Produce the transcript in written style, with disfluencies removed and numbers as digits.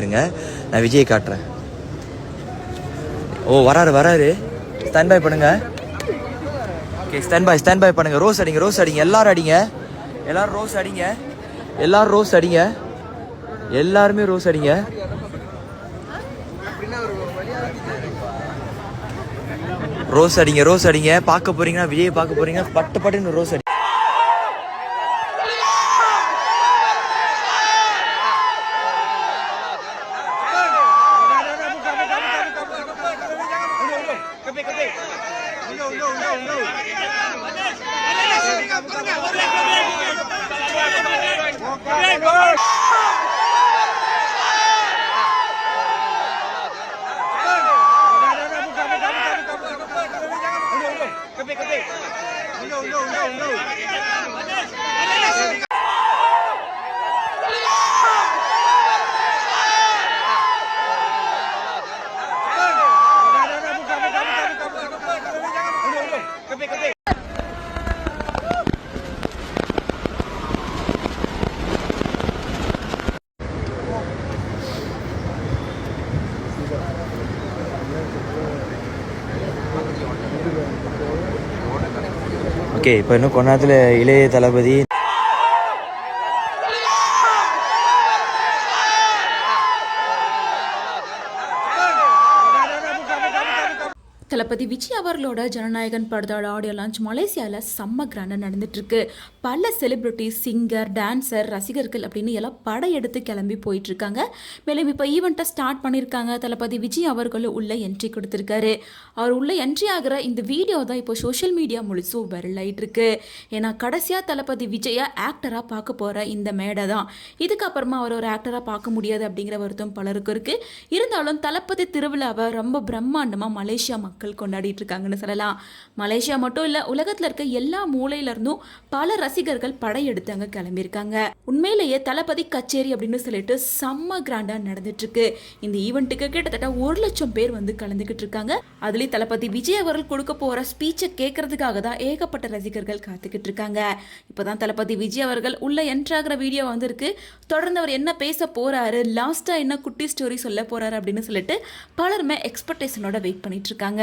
இருங்க, நான் விஜய் காட்டுறேன். ஓ வராரு. ஸ்டாண்ட் பை பண்ணுங்க. ஓகே, ஸ்டாண்ட் பை பண்ணுங்க. ரோஸ் அடிங்க. எல்லாரும் அடிங்க. எல்லாருமே ரோஸ் அடிங்க. ரோஸ் அடிங்க. பார்க்க போறீங்கன்னா விஜய் பார்க்க போறீங்க, பட்டுன்னு ரோஸ் அடி. ஓகே, இப்போ இன்னும் கொஞ்ச நேரத்தில் இளைய தளபதி தளபதி விஜய் அவர்களோட ஜனநாயகன் படத்தோட ஆடியோ லான்ச் மலேசியாவில் செம்ம கிராண்டாக நடந்துட்டுருக்கு. பல செலிப்ரிட்டிஸ், சிங்கர், டான்சர், ரசிகர்கள் அப்படின்னு எல்லாம் படையெடுத்து கிளம்பி போயிட்டுருக்காங்க. மேலும் இப்போ ஈவெண்ட்டை ஸ்டார்ட் பண்ணியிருக்காங்க. தளபதி விஜய் அவர்களும் உள்ளே என்ட்ரி கொடுத்துருக்காரு. அவர் உள்ளே என்ட்ரி ஆகிற இந்த வீடியோ தான் இப்போ சோஷியல் மீடியா முழுசும் வைரல் ஆகிட்டுருக்கு. ஏன்னா கடைசியாக தளபதி விஜயை ஆக்டராக பார்க்க போகிற இந்த மேடை தான். இதுக்கப்புறமா அவர் ஒரு ஆக்டராக பார்க்க முடியாது அப்படிங்கிற வருத்தம் பலருக்கு இருக்குது. இருந்தாலும் தளபதி திருவிழாவை ரொம்ப பிரம்மாண்டமாக மலேசியா மக்கள் கொண்டாடிட்டு இருக்காங்கன்னு சொல்லலாம். மலேசியா மட்டும் இல்ல, உலகத்துல இருக்க எல்லா மூலையில இருந்தும் பல ரசிகர்கள் படையெடுத்து அங்க கிளம்பியிருக்காங்க. உண்மையிலேயே தளபதி கச்சேரி அப்படின்னு சொல்லிட்டு செம்ம கிராண்டா நடந்துட்டு இருக்கு. இந்த ஈவெண்ட்டுக்கு கிட்டத்தட்ட 1 லட்சம் பேர் வந்து கலந்துகிட்டு இருக்காங்க. அதுலயும் தளபதி விஜய் அவர்கள் கொடுக்க போற ஸ்பீச்சை கேட்கறதுக்காக தான் ஏகப்பட்ட ரசிகர்கள் காத்துக்கிட்டு இருக்காங்க. இப்பதான் தளபதி விஜய் அவர்கள் உள்ள என்ட்ராகிற வீடியோ வந்திருக்கு. தொடர்ந்து அவர் என்ன பேச போறாரு, லாஸ்டா என்ன குட்டி ஸ்டோரி சொல்ல போறாரு அப்படின்னு சொல்லிட்டு பலருமே எக்ஸ்பெக்டேஷனோட வெயிட் பண்ணிட்டு இருக்காங்க.